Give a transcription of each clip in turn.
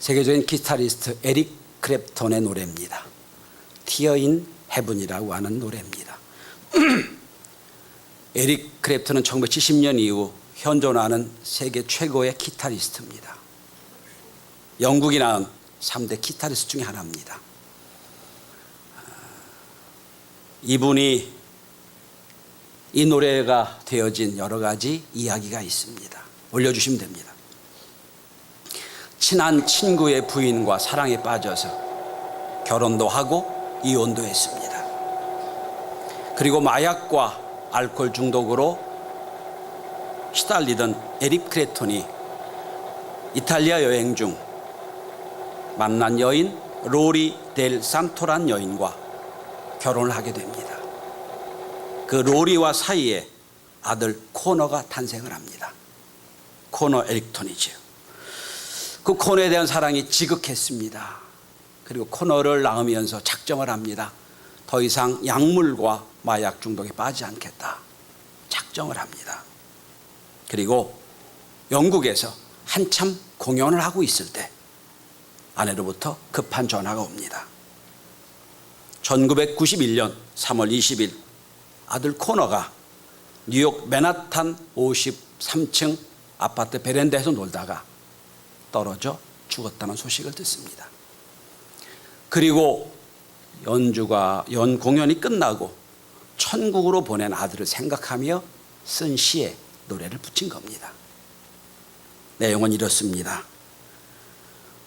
세계적인 기타리스트 에릭 클랩톤의 노래입니다. Tear in Heaven이라고 하는 노래입니다. 에릭 클랩톤은 1970년 이후 현존하는 세계 최고의 기타리스트입니다. 영국이 낳은 3대 기타리스트 중에 하나입니다. 이분이 이 노래가 되어진 여러 가지 이야기가 있습니다. 올려주시면 됩니다. 친한 친구의 부인과 사랑에 빠져서 결혼도 하고 이혼도 했습니다. 그리고 마약과 알코올 중독으로 시달리던 에릭 클랩톤이 이탈리아 여행 중 만난 여인 로리 델 산토란 여인과 결혼을 하게 됩니다. 그 로리와 사이에 아들 코너가 탄생을 합니다. 코너 에릭톤이죠. 그 코너에 대한 사랑이 지극했습니다. 그리고 코너를 낳으면서 작정을 합니다. 더 이상 약물과 마약 중독에 빠지지 않겠다. 작정을 합니다. 그리고 영국에서 한참 공연을 하고 있을 때 아내로부터 급한 전화가 옵니다. 1991년 3월 20일 아들 코너가 뉴욕 맨하탄 53층 아파트 베란다에서 놀다가 떨어져 죽었다는 소식을 듣습니다. 그리고 연 공연이 끝나고 천국으로 보낸 아들을 생각하며 쓴 시에 노래를 붙인 겁니다. 내용은 이렇습니다.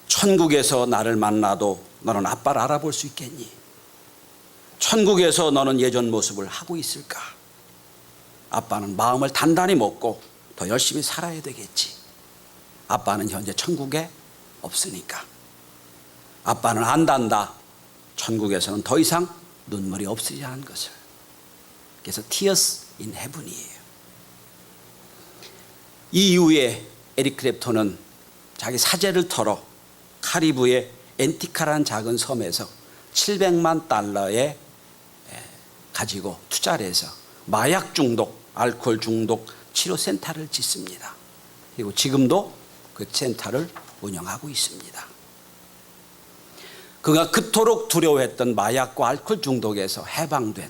천국에서 나를 만나도 너는 아빠를 알아볼 수 있겠니? 천국에서 너는 예전 모습을 하고 있을까? 아빠는 마음을 단단히 먹고 더 열심히 살아야 되겠지. 아빠는 현재 천국에 없으니까. 아빠는 안단다. 천국에서는 더 이상 눈물이 없으리라 하는 것을. 그래서 Tears in Heaven이에요. 이 이후에 에릭 클랩톤은 자기 사재를 털어 카리브의 앤티카라는 작은 섬에서 700만 달러에 가지고 투자를 해서 마약 중독, 알코올 중독 치료센터를 짓습니다. 그리고 지금도 그 센터를 운영하고 있습니다. 그가 그토록 두려워했던 마약과 알코올 중독에서 해방된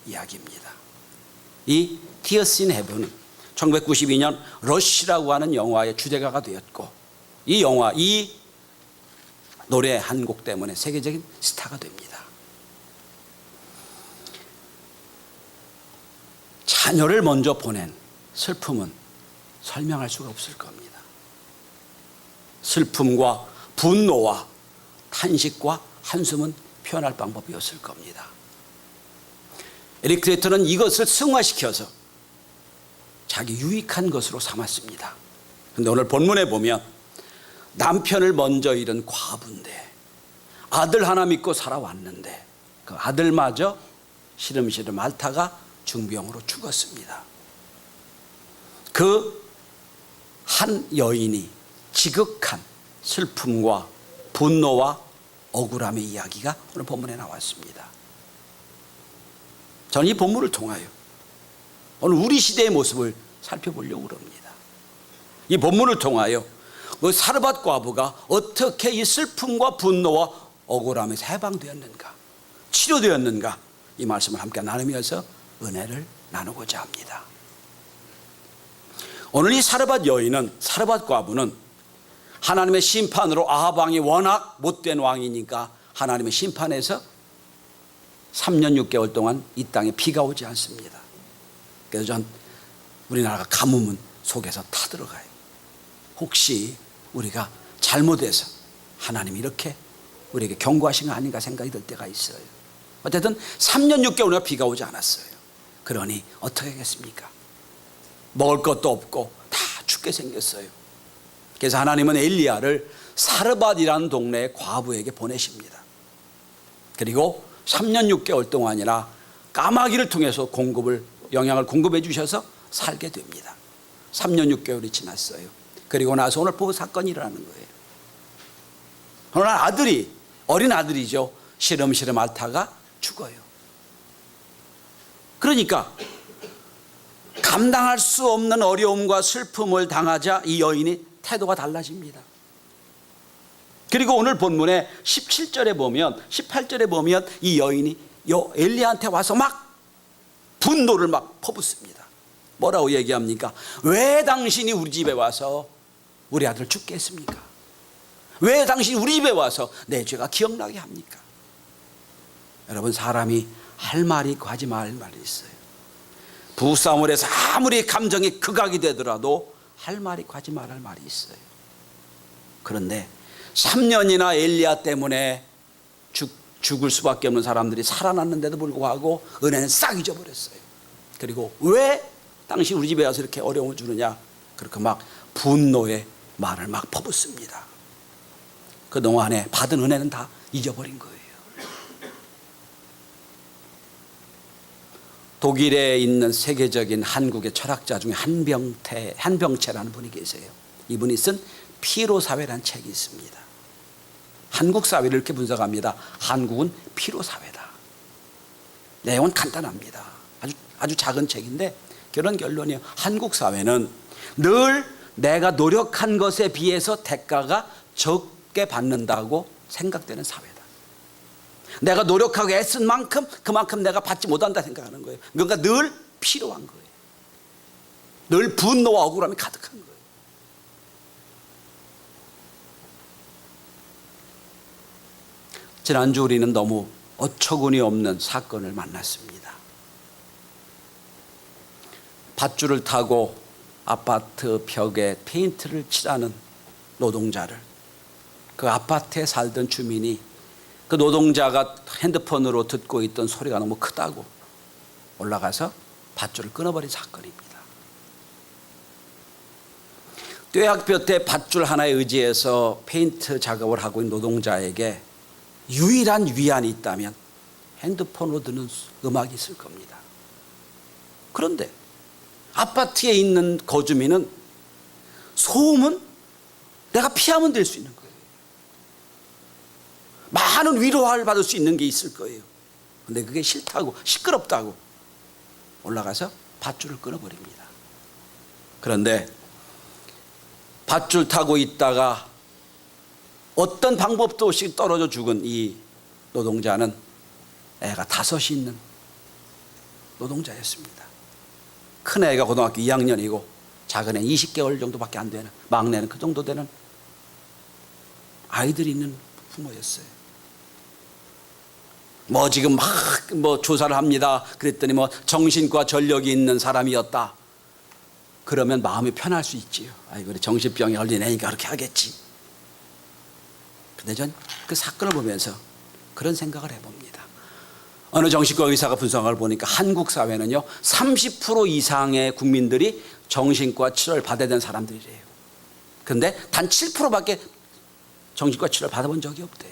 이야기입니다. 이 Tears in Heaven은 1992년 러쉬라고 하는 영화의 주제가가 되었고 이 영화, 이 노래 한 곡 때문에 세계적인 스타가 됩니다. 자녀를 먼저 보낸 슬픔은 설명할 수가 없을 겁니다. 슬픔과 분노와 탄식과 한숨은 표현할 방법이 없을 겁니다. 에릭 클랩톤은 이것을 승화시켜서 자기 유익한 것으로 삼았습니다. 그런데 오늘 본문에 보면 남편을 먼저 잃은 과부인데 아들 하나 믿고 살아왔는데 그 아들마저 시름시름 앓다가 중병으로 죽었습니다. 그 한 여인이 지극한 슬픔과 분노와 억울함의 이야기가 오늘 본문에 나왔습니다. 저는 이 본문을 통하여 오늘 우리 시대의 모습을 살펴보려고 합니다. 이 본문을 통하여 그 사르밧 과부가 어떻게 이 슬픔과 분노와 억울함에서 해방되었는가, 치료되었는가, 이 말씀을 함께 나누면서 은혜를 나누고자 합니다. 오늘 이 사르밧 여인은, 사르밧 과부는 하나님의 심판으로 아합 왕이 워낙 못된 왕이니까 하나님의 심판에서 3년 6개월 동안 이 땅에 비가 오지 않습니다. 그래서 전 우리나라가 가뭄은 속에서 타들어가요. 혹시 우리가 잘못해서 하나님이 이렇게 우리에게 경고하신 거 아닌가 생각이 들 때가 있어요. 어쨌든 3년 6개월이나 비가 오지 않았어요. 그러니 어떻게 하겠습니까? 먹을 것도 없고 다 죽게 생겼어요. 그래서 하나님은 엘리야를 사르밧이라는 동네의 과부에게 보내십니다. 그리고 3년 6개월 동안이나 까마귀를 통해서 영양을 공급해 주셔서 살게 됩니다. 3년 6개월이 지났어요. 그리고 나서 오늘 그 사건이 일어나는 거예요. 오늘 아들이, 어린 아들이죠, 시름시름 앓다가 죽어요. 그러니까 감당할 수 없는 어려움과 슬픔을 당하자 이 여인이 태도가 달라집니다. 그리고 오늘 본문에 17절에 보면 18절에 보면 이 여인이 엘리야한테 와서 막 분노를 막 퍼붓습니다. 뭐라고 얘기합니까? 왜 당신이 우리 집에 와서 우리 아들 죽게 했습니까? 왜 당신이 우리 집에 와서 내 죄가 기억나게 합니까? 여러분, 사람이 할 말이 있고 하지 말 말이 있어요. 부부싸움을 해서 아무리 감정이 극악이 되더라도 할 말이 있고 하지 말할 말이 있어요. 그런데 3년이나 엘리야 때문에 죽을 수밖에 없는 사람들이 살아났는데도 불구하고 은혜는 싹 잊어버렸어요. 그리고 왜 당신 우리 집에 와서 이렇게 어려움을 주느냐, 그렇게 막 분노의 말을 막 퍼붓습니다. 그동안에 받은 은혜는 다 잊어버린 거예요. 독일에 있는 세계적인 한국의 철학자 중에 한병채라는 분이 계세요. 이분이 쓴 피로사회라는 책이 있습니다. 한국 사회를 이렇게 분석합니다. 한국은 피로사회다. 내용은 간단합니다. 아주 작은 책인데 그런 결론이에요. 한국 사회는 늘 내가 노력한 것에 비해서 대가가 적게 받는다고 생각되는 사회다. 내가 노력하고 애쓴 만큼 그만큼 내가 받지 못한다 생각하는 거예요. 그러니까 늘 필요한 거예요. 늘 분노와 억울함이 가득한 거예요. 지난주 우리는 너무 어처구니 없는 사건을 만났습니다. 밧줄을 타고 아파트 벽에 페인트를 칠하는 노동자를, 그 아파트에 살던 주민이 그 노동자가 핸드폰으로 듣고 있던 소리가 너무 크다고 올라가서 밧줄을 끊어버린 사건입니다. 뙤약볕에 밧줄 하나에 의지해서 페인트 작업을 하고 있는 노동자에게 유일한 위안이 있다면 핸드폰으로 듣는 음악이 있을 겁니다. 그런데 아파트에 있는 거주민은 소음은 내가 피하면 될 수 있는 거예요. 많은 위로를 받을 수 있는 게 있을 거예요. 근데 그게 싫다고, 시끄럽다고 올라가서 밧줄을 끊어버립니다. 그런데 밧줄 타고 있다가 어떤 방법도 없이 떨어져 죽은 이 노동자는 애가 5이 있는 노동자였습니다. 큰 애가 고등학교 2학년이고 작은 애 20개월 정도밖에 안 되는, 막내는 그 정도 되는 아이들이 있는 부모였어요. 지금 막 조사를 합니다. 그랬더니 정신과 전력이 있는 사람이었다. 그러면 마음이 편할 수 있지요. 아이고, 정신병이 걸린 애니까 그렇게 하겠지. 근데 전 그 사건을 보면서 그런 생각을 해봅니다. 어느 정신과 의사가 분석을 보니까 한국 사회는요 30% 이상의 국민들이 정신과 치료를 받아야 되는 사람들이래요. 그런데 단 7%밖에 정신과 치료를 받아본 적이 없대요.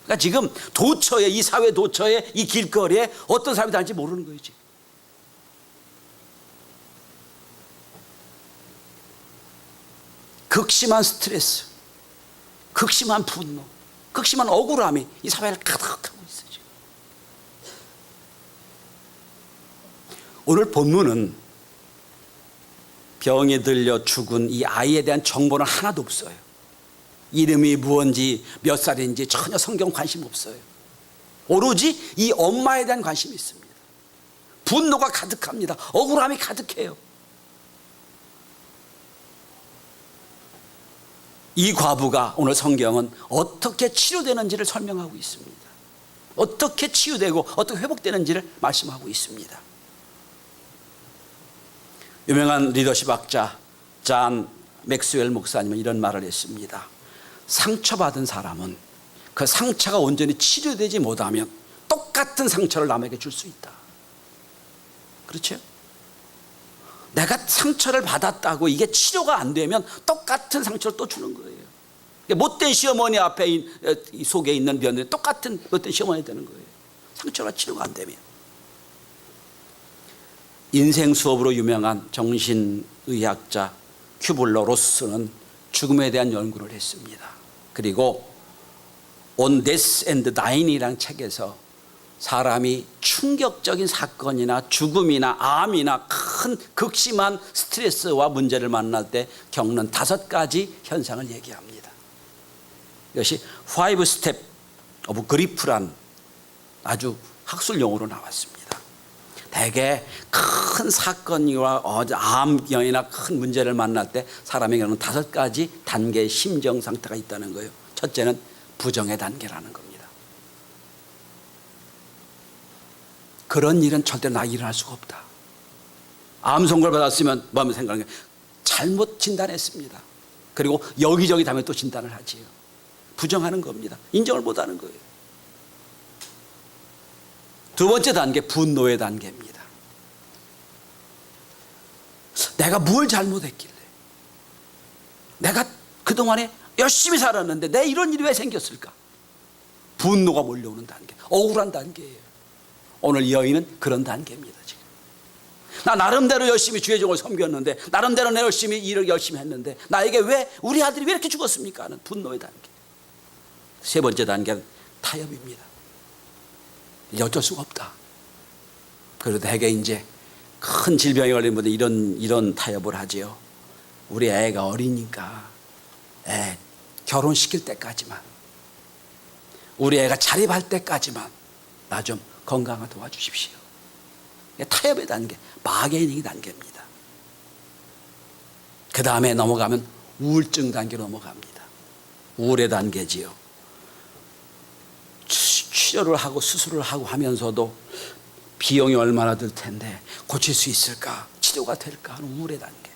그러니까 지금 도처에, 이 사회 도처에, 이 길거리에 어떤 사람이 다니는지 모르는 거예요. 지금. 극심한 스트레스, 극심한 분노, 극심한 억울함이 이 사회를 가득하고 있어요. 지금. 오늘 본문은 병에 들려 죽은 이 아이에 대한 정보는 하나도 없어요. 이름이 무엇인지 몇 살인지 전혀 성경 관심 없어요. 오로지 이 엄마에 대한 관심이 있습니다. 분노가 가득합니다. 억울함이 가득해요. 이 과부가 오늘 성경은 어떻게 치료되는지를 설명하고 있습니다. 어떻게 치유되고 어떻게 회복되는지를 말씀하고 있습니다. 유명한 리더십 학자 잔 맥스웰 목사님은 이런 말을 했습니다. 상처받은 사람은 그 상처가 온전히 치료되지 못하면 똑같은 상처를 남에게 줄 수 있다. 그렇죠? 내가 상처를 받았다고 이게 치료가 안 되면 똑같은 상처를 또 주는 거예요. 못된 시어머니 앞에 속에 있는 변이 똑같은 못된 시어머니 되는 거예요. 상처가 치료가 안 되면. 인생 수업으로 유명한 정신의학자 큐블러 로스는 죽음에 대한 연구를 했습니다. 그리고 On Death and Dying이라는 책에서 사람이 충격적인 사건이나 죽음이나 암이나 큰 극심한 스트레스와 문제를 만날 때 겪는 5가지 현상을 얘기합니다. 이것이 5 스텝 오브 그리프란 아주 학술 용어로 나왔습니다. 대개 큰 사건이나 암경이나 큰 문제를 만날 때 사람에게는 5가지 단계의 심정 상태가 있다는 거예요. 첫째는 부정의 단계라는 겁니다. 그런 일은 절대 나에게 일어날 수가 없다. 암 선고를 받았으면 마음에 생각하는 게 잘못 진단했습니다. 그리고 여기저기 다음에 또 진단을 하지요. 부정하는 겁니다. 인정을 못하는 거예요. 두 번째 단계, 분노의 단계입니다. 내가 뭘 잘못했길래, 내가 그동안에 열심히 살았는데 내 이런 일이 왜 생겼을까? 분노가 몰려오는 단계, 억울한 단계예요. 오늘 여인은 그런 단계입니다. 지금 나 나름대로 열심히 주의 종을 섬겼는데, 나름대로 내 열심히 일을 열심히 했는데 나에게 왜, 우리 아들이 왜 이렇게 죽었습니까? 하는 분노의 단계. 세 번째 단계는 타협입니다. 이제 어쩔 수가 없다. 그래도 대개 이제 큰 질병에 걸린 분들 이런 타협을 하지요. 우리 애가 어리니까 애 결혼시킬 때까지만, 우리 애가 자립할 때까지만 나 좀 건강을 도와주십시오. 타협의 단계, 바게닝 단계입니다. 그 다음에 넘어가면 우울증 단계로 넘어갑니다. 우울의 단계지요. 치료를 하고 수술을 하고 하면서도 비용이 얼마나 들 텐데 고칠 수 있을까, 치료가 될까 하는 우울의 단계.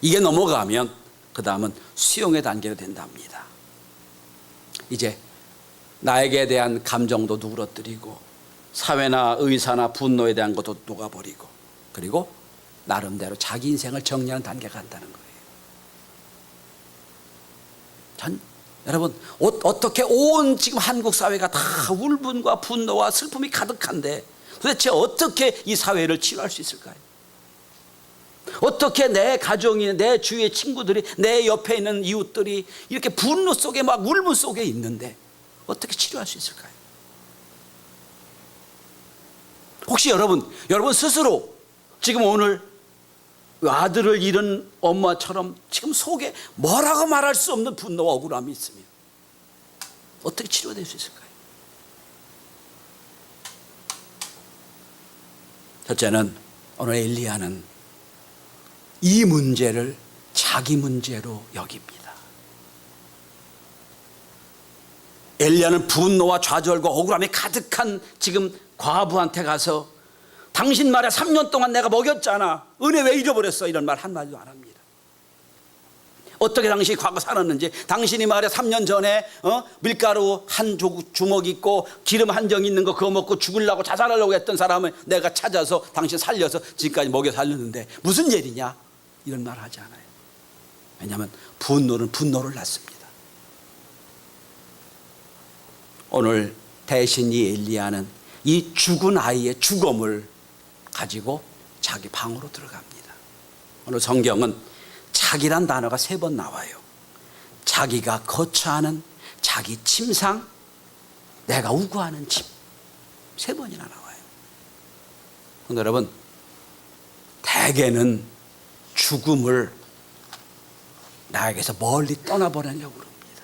이게 넘어가면 그 다음은 수용의 단계로 된답니다. 이제 나에게 대한 감정도 누그러뜨리고 사회나 의사나 분노에 대한 것도 녹아버리고, 그리고 나름대로 자기 인생을 정리하는 단계가 간다는 거예요. 여러분, 어떻게 온 지금 한국 사회가 다 울분과 분노와 슬픔이 가득한데 도대체 어떻게 이 사회를 치유할 수 있을까요? 어떻게 내 가정이, 내 주위의 친구들이, 내 옆에 있는 이웃들이 이렇게 분노 속에 막 울분 속에 있는데 어떻게 치료할 수 있을까요? 혹시 여러분 스스로 지금 오늘 아들을 잃은 엄마처럼 지금 속에 뭐라고 말할 수 없는 분노와 억울함이 있으면 어떻게 치료될 수 있을까요? 첫째는 오늘 엘리야는 이 문제를 자기 문제로 여깁니다. 엘리야는 분노와 좌절과 억울함이 가득한 지금 과부한테 가서 당신 말에 3년 동안 내가 먹였잖아, 은혜 왜 잊어버렸어? 이런 말 한마디도 안 합니다. 어떻게 당신이 과거 살았는지, 당신이 말에 3년 전에 밀가루 한 주먹 있고 기름 한 정 있는 거 그거 먹고 죽으려고 자살하려고 했던 사람을 내가 찾아서 당신 살려서 지금까지 먹여 살렸는데 무슨 일이냐? 이런 말 하지 않아요. 왜냐하면 분노는 분노를 낳습니다. 오늘 대신 이 엘리야는 이 죽은 아이의 죽음을 가지고 자기 방으로 들어갑니다. 오늘 성경은 자기란 단어가 3번 나와요. 자기가 거처하는 자기 침상, 내가 우거하는 집, 3번이나 나와요. 근데 여러분, 대개는 죽음을 나에게서 멀리 떠나보내려고 그럽니다.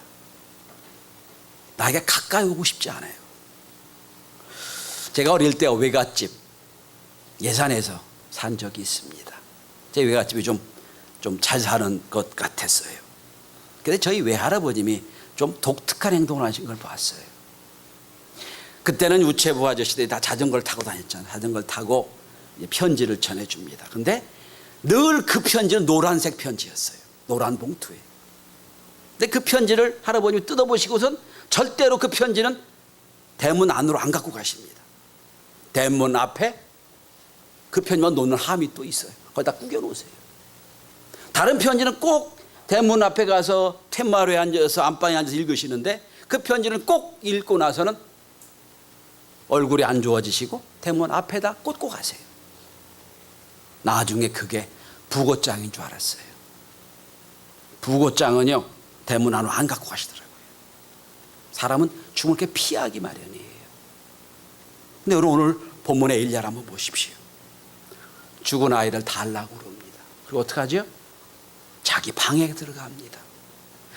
나에게 가까이 오고 싶지 않아요. 제가 어릴 때 외갓집 예산에서 산 적이 있습니다. 제 외갓집이 좀 잘 사는 것 같았어요. 그런데 저희 외할아버님이 좀 독특한 행동을 하신 걸 봤어요. 그때는 우체부 아저씨들이 다 자전거를 타고 다녔잖아요. 자전거를 타고 편지를 전해줍니다. 근데 늘 그 편지는 노란색 편지였어요. 노란 봉투에. 근데 그 편지를 할아버님이 뜯어보시고선 절대로 그 편지는 대문 안으로 안 갖고 가십니다. 대문 앞에 그 편지만 놓는 함이 또 있어요. 거기다 구겨 놓으세요. 다른 편지는 꼭 대문 앞에 가서 텐마루에 앉아서 안방에 앉아서 읽으시는데 그 편지는 꼭 읽고 나서는 얼굴이 안 좋아지시고 대문 앞에다 꽂고 가세요. 나중에 그게 부고장인 줄 알았어요. 부고장은요, 대문 안으로 안 갖고 가시더라고요. 사람은 죽음을 이렇게 피하기 마련이에요. 근데 오늘 본문의 엘리야를 한번 보십시오. 죽은 아이를 달라고 그럽니다. 그리고 어떡하죠? 자기 방에 들어갑니다.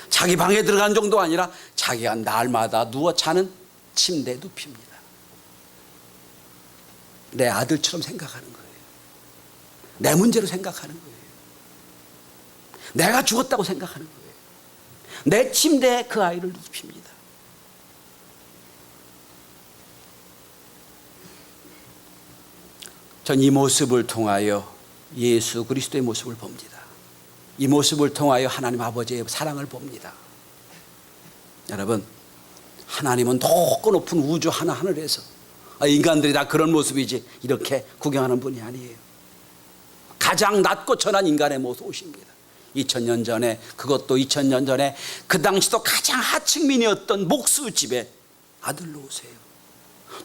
자기 방에 들어간 정도가 아니라 자기가 날마다 누워 자는 침대에 눕힙니다. 내 아들처럼 생각하는 거예요. 내 문제로 생각하는 거예요. 내가 죽었다고 생각하는 거예요. 내 침대에 그 아이를 눕힙니다. 전 이 모습을 통하여 예수 그리스도의 모습을 봅니다. 이 모습을 통하여 하나님 아버지의 사랑을 봅니다. 여러분, 하나님은 높고 높은 우주 하늘에서 인간들이 다 그런 모습이지 이렇게 구경하는 분이 아니에요. 가장 낮고 천한 인간의 모습 오십니다. 2000년 전에, 그것도 2000년 전에 그 당시도 가장 하층민이었던 목수 집에 아들로 오세요.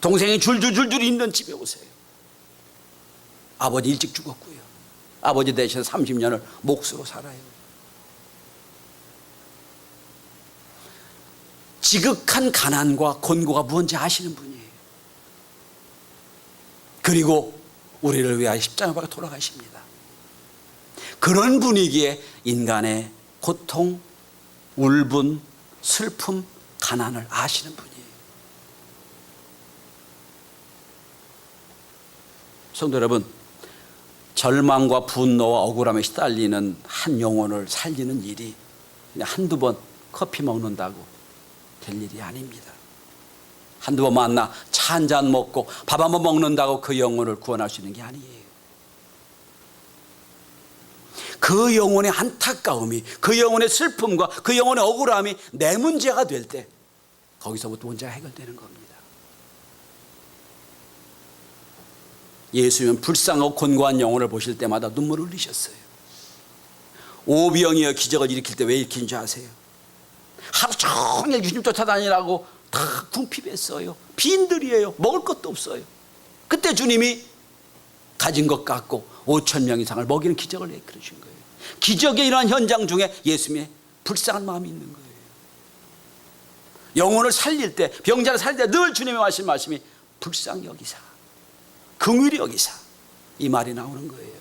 동생이 줄줄줄줄 있는 집에 오세요. 아버지 일찍 죽었고요. 아버지 대신 30년을 목수로 살아요. 지극한 가난과 곤고가 무엇인지 아시는 분이에요. 그리고 우리를 위하여 십자가 박아 돌아가십니다. 그런 분위기에 인간의 고통, 울분, 슬픔, 가난을 아시는 분이에요. 성도 여러분, 절망과 분노와 억울함에 시달리는 한 영혼을 살리는 일이 그냥 한두 번 커피 먹는다고 될 일이 아닙니다. 한두 번 만나 차 한 잔 먹고 밥 한 번 먹는다고 그 영혼을 구원할 수 있는 게 아니에요. 그 영혼의 안타까움이, 그 영혼의 슬픔과 그 영혼의 억울함이 내 문제가 될 때 거기서부터 문제가 해결되는 겁니다. 예수님은 불쌍하고 곤고한 영혼을 보실 때마다 눈물을 흘리셨어요. 오병이어 기적을 일으킬 때 왜 일으킨 줄 아세요? 하루 종일 주님 쫓아다니라고 다 궁핍했어요. 빈들이에요. 먹을 것도 없어요. 그때 주님이 가진 것 갖고 5,000명 이상을 먹이는 기적을 이끌으신 거예요. 기적에 일어난 현장 중에 예수님의 불쌍한 마음이 있는 거예요. 영혼을 살릴 때, 병자를 살릴 때 늘 주님이 하신 말씀이 불쌍히 여기사, 긍휼히 여기사, 이 말이 나오는 거예요.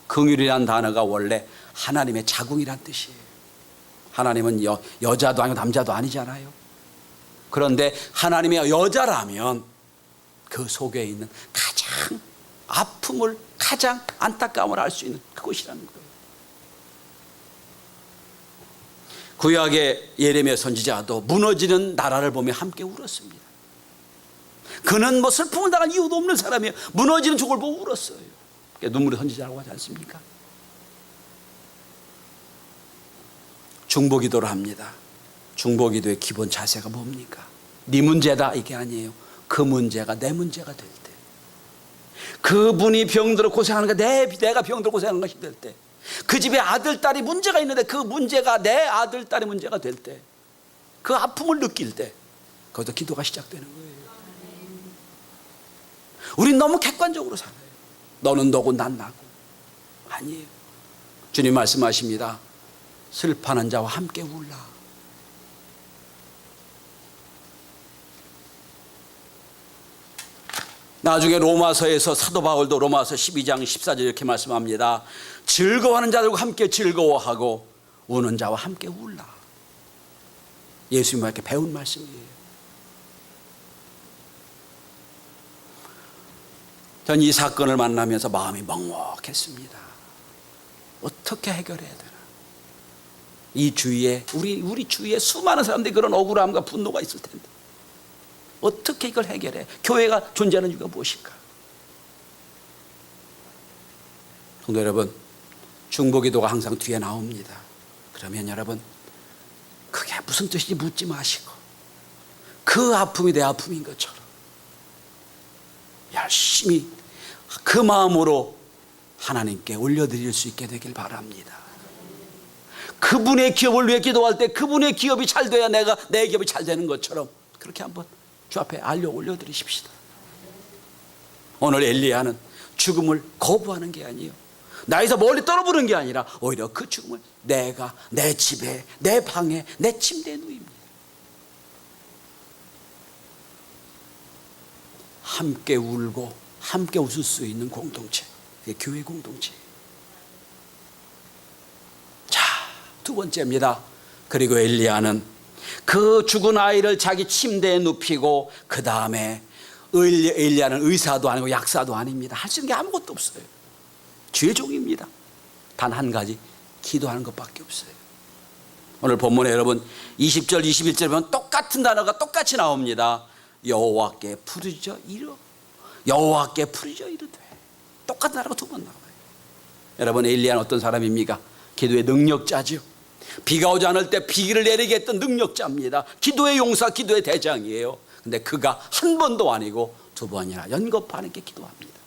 긍휼이란 단어가 원래 하나님의 자궁이란 뜻이에요. 하나님은 여자도 아니고 남자도 아니잖아요. 그런데 하나님의 여자라면 그 속에 있는 가장 아픔을, 가장 안타까움을 알 수 있는 그곳이라는 거예요. 구약의 예레미야 선지자도 무너지는 나라를 보며 함께 울었습니다. 그는 뭐 슬픔을 당한 이유도 없는 사람이에요. 무너지는 족을 보고 울었어요. 눈물의 선지자라고 하지 않습니까? 중보기도를 합니다. 중보기도의 기본 자세가 뭡니까? 네 문제다 이게 아니에요. 그 문제가 내 문제가 될 때, 그분이 병들어 고생하는 게 내가 병들어 고생하는 것이 될 때, 그 집에 아들 딸이 문제가 있는데 그 문제가 내 아들 딸의 문제가 될 때, 그 아픔을 느낄 때 거기서 기도가 시작되는 거예요. 우린 너무 객관적으로 살아요. 너는 너고 난 나고. 아니에요. 주님 말씀하십니다. 슬퍼하는 자와 함께 울라. 나중에 로마서에서 사도 바울도 로마서 12장 14절 이렇게 말씀합니다. 즐거워하는 자들과 함께 즐거워하고 우는 자와 함께 울라. 예수님과 이렇게 배운 말씀이에요. 전 이 사건을 만나면서 마음이 먹먹했습니다. 어떻게 해결해야 되나? 이 주위에 우리 주위에 수많은 사람들이 그런 억울함과 분노가 있을 텐데 어떻게 이걸 해결해? 교회가 존재하는 이유가 무엇일까? 성도 여러분, 중보기도가 항상 뒤에 나옵니다. 그러면 여러분, 그게 무슨 뜻인지 묻지 마시고 그 아픔이 내 아픔인 것처럼 열심히 그 마음으로 하나님께 올려드릴 수 있게 되길 바랍니다. 그분의 기업을 위해 기도할 때 그분의 기업이 잘 돼야 내 기업이 잘 되는 것처럼 그렇게 한번 주 앞에 올려드리십시다. 오늘 엘리야는 죽음을 거부하는 게 아니에요. 나에서 멀리 떨어보는 게 아니라 오히려 그 죽음을 내가 내 집에, 내 방에, 내 침대에 누입니다. 함께 울고 함께 웃을 수 있는 공동체, 그게 교회 공동체. 자, 두 번째입니다. 그리고 엘리야는 그 죽은 아이를 자기 침대에 눕히고 그 다음에 엘리야는 의사도 아니고 약사도 아닙니다. 할 수 있는 게 아무것도 없어요. 주의 종입니다. 단 한 가지, 기도하는 것밖에 없어요. 오늘 본문에 여러분 20절 21절 보면 똑같은 단어가 똑같이 나옵니다. 여호와께 부르짖어 이르, 여호와께 부르짖어 이르되. 똑같은 단어가 두 번 나와요. 여러분, 엘리야는 어떤 사람입니까? 기도의 능력자죠. 비가 오지 않을 때 비를 내리게 했던 능력자입니다. 기도의 용사, 기도의 대장이에요. 근데 그가 한 번도 아니고 두 번이나 연거푸하게 기도합니다.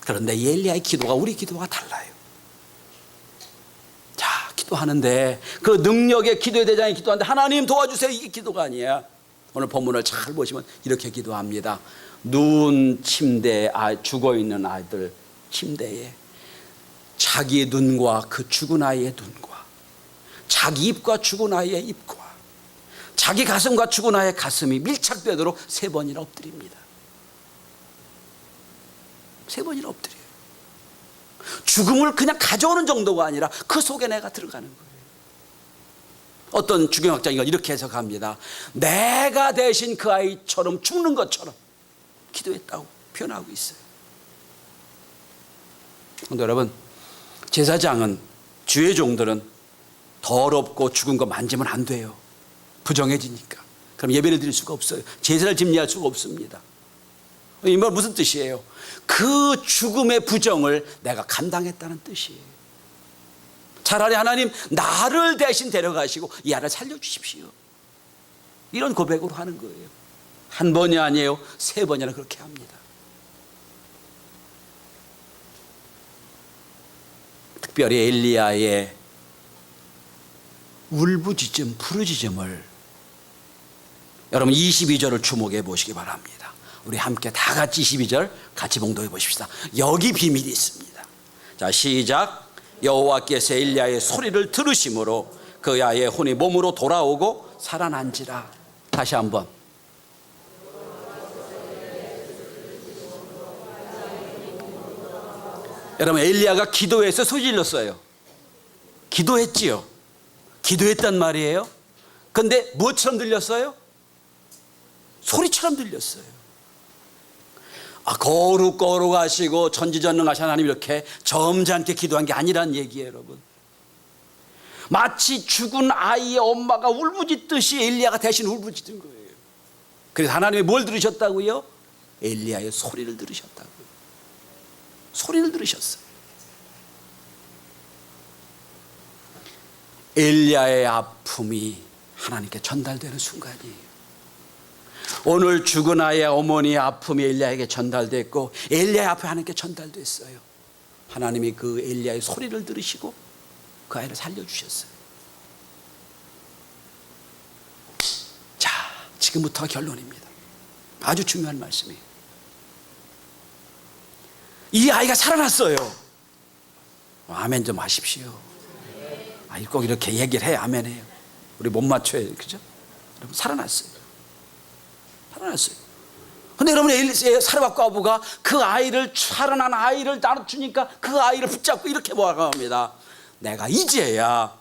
그런데 이 엘리야의 기도가 우리 기도가 달라요. 자, 기도하는데 그 능력의 기도의 대장이 기도하는데 하나님 도와주세요, 이게 기도가 아니야. 오늘 본문을 잘 보시면 이렇게 기도합니다. 누운 침대에 죽어있는 아이들 침대에 자기의 눈과 그 죽은 아이의 눈과 자기 입과 죽은 아이의 입과 자기 가슴과 죽은 아이의 가슴이 밀착되도록 3번이나 엎드립니다. 3번이나 엎드려요. 죽음을 그냥 가져오는 정도가 아니라 그 속에 내가 들어가는 거예요. 어떤 주경학자가 이렇게 해석합니다. 내가 대신 그 아이처럼 죽는 것처럼 기도했다고 표현하고 있어요. 그런데 여러분, 제사장은, 주의 종들은 더럽고 죽은 거 만지면 안 돼요. 부정해지니까. 그럼 예배를 드릴 수가 없어요. 제사를 집리할 수가 없습니다. 이 말 무슨 뜻이에요? 그 죽음의 부정을 내가 감당했다는 뜻이에요. 차라리 하나님 나를 대신 데려가시고 이 아이를 살려주십시오, 이런 고백으로 하는 거예요. 한 번이 아니에요, 3번이나 그렇게 합니다. 특별히 엘리야의 울부짖음, 부르짖음을 여러분 22절을 주목해 보시기 바랍니다. 우리 함께 다 같이 22절 같이 봉독해 보십시다. 여기 비밀이 있습니다. 자, 시작. 여호와께서 엘리야의 소리를 들으심으로 그 아이의 혼이 몸으로 돌아오고 살아난지라. 다시 한번. 여러분, 엘리야가 기도해서 소질렀어요. 기도했지요. 기도했단 말이에요. 그런데 무엇처럼 들렸어요? 소리처럼 들렸어요. 거룩 하시고 전지전능하신 하나님 이렇게 점잖게 기도한 게 아니란 얘기예요, 여러분. 마치 죽은 아이의 엄마가 울부짖듯이 엘리야가 대신 울부짖은 거예요. 그래서 하나님이 뭘 들으셨다고요? 엘리야의 소리를 들으셨다고요. 소리를 들으셨어요. 엘리야의 아픔이 하나님께 전달되는 순간이에요. 오늘 죽은 아이의 어머니의 아픔이 엘리야에게 전달됐고 엘리야의 아픔이 하나님께 전달됐어요. 하나님이 그 엘리야의 소리를 들으시고 그 아이를 살려주셨어요. 자, 지금부터가 결론입니다. 아주 중요한 말씀이에요. 이 아이가 살아났어요. 아멘 좀 하십시오. 꼭 이렇게 얘기를 해야 아멘 해요. 우리 못 맞춰요, 그죠? 여러분, 살아났어요. 살아났어요. 근데 여러분, 사르밧 과부가 그 아이를, 살아난 아이를 나눠주니까 그 아이를 붙잡고 이렇게 말합니다. 내가 이제야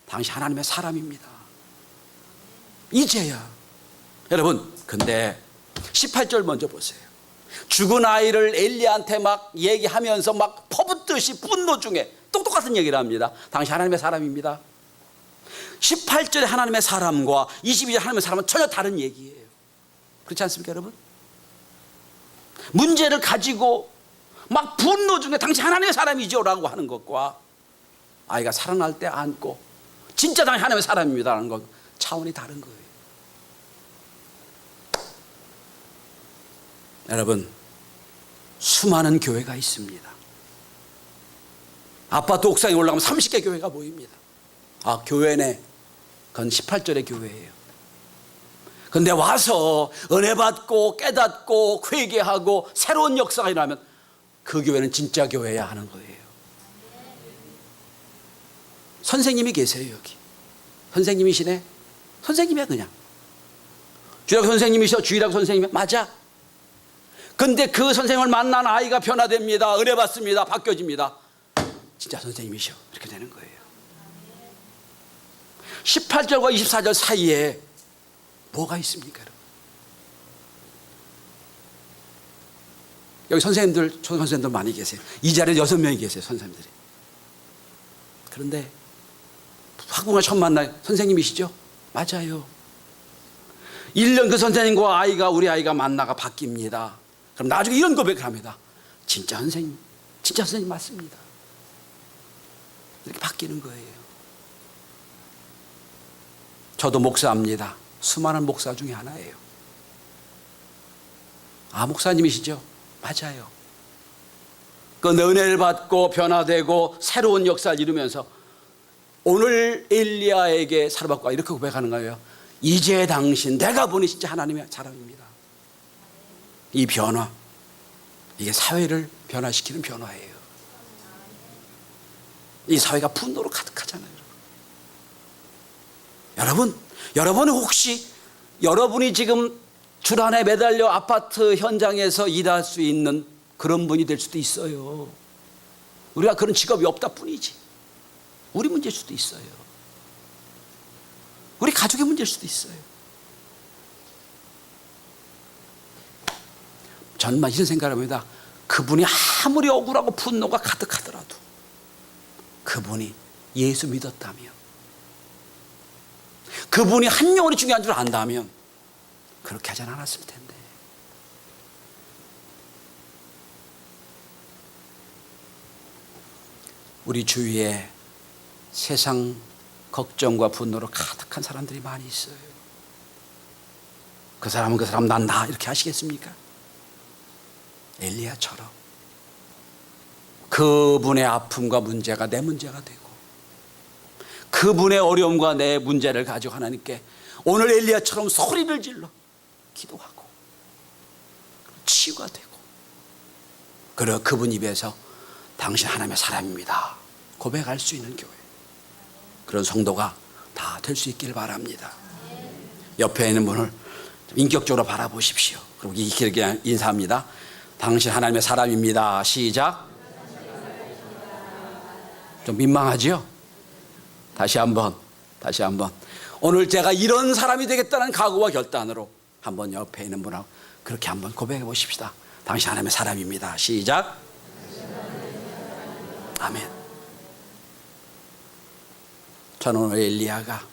당신 하나님의 사람입니다. 이제야. 여러분, 근데 18절 먼저 보세요. 죽은 아이를 엘리야한테 막 얘기하면서 막 퍼붓듯이 분노 중에 똑똑같은 얘기를 합니다. 당신 하나님의 사람입니다. 18절에 하나님의 사람과 22절 하나님의 사람은 전혀 다른 얘기예요. 그렇지 않습니까, 여러분? 문제를 가지고 막 분노 중에 당신 하나님의 사람이죠 라고 하는 것과 아이가 살아날 때 안고 진짜 당신 하나님의 사람입니다 라는 건 차원이 다른 거예요. 여러분, 수많은 교회가 있습니다. 아파트 옥상에 올라가면 30개 교회가 보입니다. 교회네. 그건 18절의 교회예요. 근데 와서 은혜 받고 깨닫고 회개하고 새로운 역사가 일어나면 그 교회는 진짜 교회야 하는 거예요. 선생님이 계세요, 여기. 선생님이시네. 선생님이야, 그냥. 주일학 선생님이셔. 주일학 선생님이야. 맞아. 근데 그 선생님을 만난 아이가 변화됩니다. 은혜 받습니다. 바뀌어집니다. 진짜 선생님이셔. 이렇게 되는 거예요. 18절과 24절 사이에 뭐가 있습니까? 여러분? 여기 선생님들, 선생님들 많이 계세요. 이 자리에 6명이 계세요, 선생님들이. 그런데 학부모가 처음 만나요. 선생님이시죠? 맞아요. 1년 그 선생님과 우리 아이가 만나가 바뀝니다. 그럼 나중에 이런 고백을 합니다. 진짜 선생님 맞습니다. 이렇게 바뀌는 거예요. 저도 목사입니다. 수많은 목사 중에 하나예요. 목사님이시죠? 맞아요. 그 은혜를 받고 변화되고 새로운 역사를 이루면서 오늘 엘리야에게 사르밧과 이렇게 고백하는 거예요. 이제 당신 내가 보니 진짜 하나님의 사람입니다. 이 변화, 이게 사회를 변화시키는 변화예요. 이 사회가 분노로 가득하잖아요. 여러분 혹시 여러분이 지금 주란에 매달려 아파트 현장에서 일할 수 있는 그런 분이 될 수도 있어요. 우리가 그런 직업이 없다 뿐이지. 우리 문제일 수도 있어요. 우리 가족의 문제일 수도 있어요. 저는 이런 생각을 합니다. 그분이 아무리 억울하고 분노가 가득하더라도 그분이 예수 믿었다면, 그분이 한 영혼이 중요한 줄 안다면 그렇게 하지 않았을 텐데. 우리 주위에 세상 걱정과 분노로 가득한 사람들이 많이 있어요. 그 사람은 그 사람, 난 나 이렇게 하시겠습니까? 엘리야처럼 그분의 아픔과 문제가 내 문제가 되고, 그분의 어려움과 내 문제를 가지고 하나님께 오늘 엘리야처럼 소리를 질러 기도하고 치유가 되고, 그리고 그분 입에서 당신 하나님의 사람입니다 고백할 수 있는 교회, 그런 성도가 다 될 수 있기를 바랍니다. 옆에 있는 분을 인격적으로 바라보십시오. 그리고 길게 인사합니다. 당신 하나님의 사람입니다. 시작. 좀 민망하죠? 다시 한번 오늘 제가 이런 사람이 되겠다는 각오와 결단으로 한번 옆에 있는 분하고 그렇게 한번 고백해 보십시다. 당신 하나님의 사람입니다. 시작. 아멘. 저는 오늘 엘리야가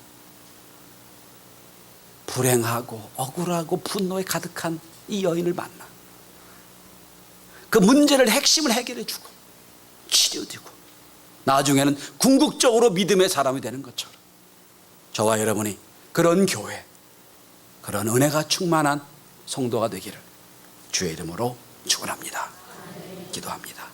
불행하고 억울하고 분노에 가득한 이 여인을 만나 그 문제를 핵심을 해결해 주고 치료되고 나중에는 궁극적으로 믿음의 사람이 되는 것처럼 저와 여러분이 그런 교회, 그런 은혜가 충만한 성도가 되기를 주의 이름으로 축원합니다. 기도합니다.